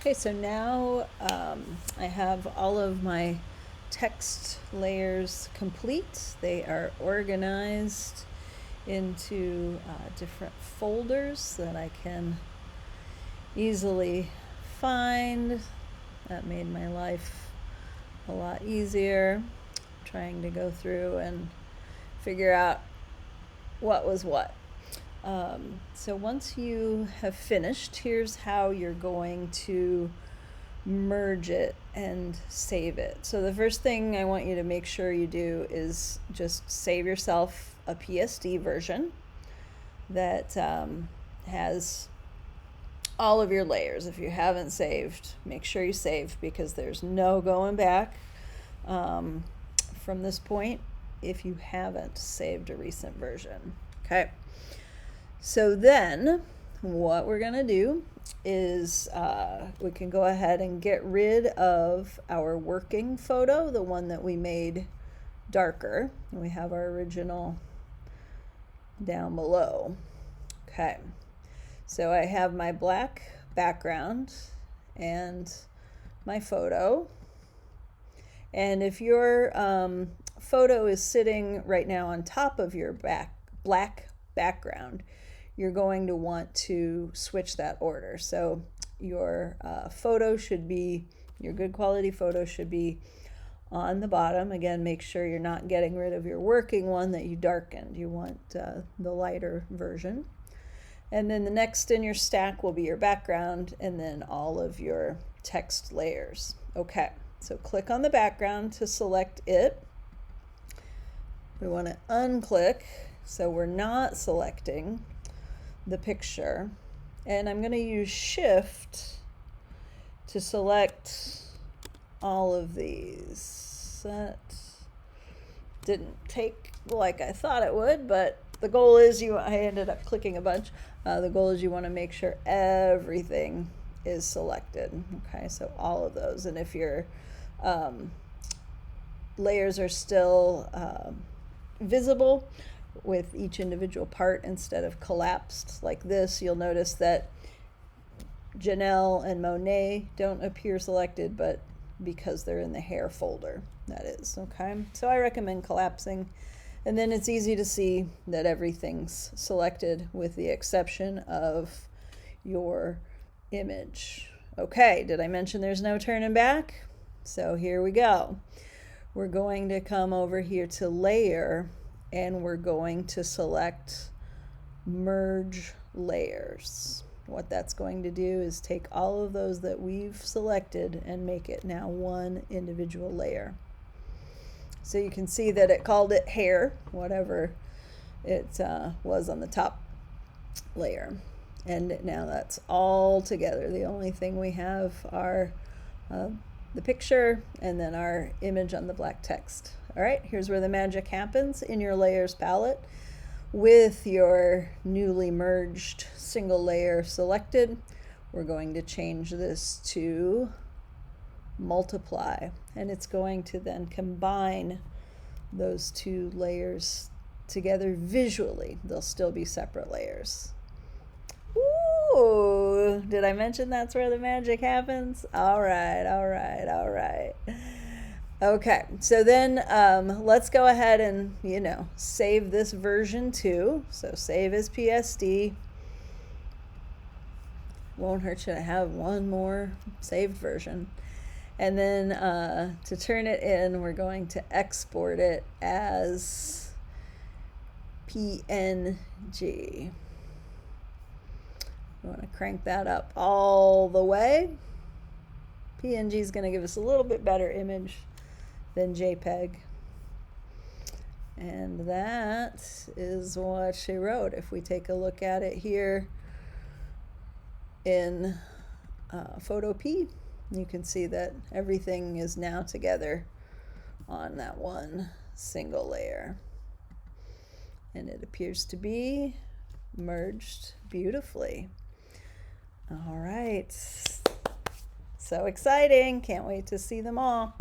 Okay, so now I have all of my text layers complete. They are organized into different folders that I can easily find. That made my life a lot easier, trying to go through and figure out what was what. So once you have finished, here's how you're going to merge it and save it. So the first thing I want you to make sure you do is just save yourself a PSD version that has all of your layers. If you haven't saved, make sure you save, because there's no going back from this point if you haven't saved a recent version. Okay. So then what we're going to do is we can go ahead and get rid of our working photo, the one that we made darker. We have our original down below. Okay. So I have my black background and my photo. And if your photo is sitting right now on top of your black background, you're going to want to switch that order. So your photo should be, your good quality photo should be on the bottom. Again, make sure you're not getting rid of your working one that you darkened. You want the lighter version. And then the next in your stack will be your background, and then all of your text layers. Okay, so click on the background to select it. We want to unclick, so we're not selecting the picture, and I'm going to use Shift to select all of these. That didn't take like I thought it would, but the goal is I ended up clicking a bunch. The goal is you want to make sure everything is selected. Okay, so all of those, and if your layers are still visible with each individual part instead of collapsed like this, you'll notice that Janelle and Monet don't appear selected, but because they're in the hair folder, that is. Okay, so I recommend collapsing, and then it's easy to see that everything's selected with the exception of your image. Okay, did I mention there's no turning back? So here we go. We're going to come over here to layer, and we're going to select merge layers. What that's going to do is take all of those that we've selected and make it now one individual layer. So you can see that it called it hair, whatever it was on the top layer. And now that's all together. The only thing we have are the picture and then our image on the black text. All right, here's where the magic happens. In your layers palette, with your newly merged single layer selected, we're going to change this to multiply, and it's going to then combine those two layers together visually. They'll still be separate layers. Ooh, did I mention that's where the magic happens? All right, all right, all right. Okay, so then let's go ahead and, save this version too. So save as PSD. Won't hurt you to have one more saved version. And then to turn it in, we're going to export it as PNG. We want to crank that up all the way. PNG is going to give us a little bit better image than JPEG. And that is what she wrote. If we take a look at it here in Photopea, you can see that everything is now together on that one single layer. And it appears to be merged beautifully. All right. So exciting. Can't wait to see them all.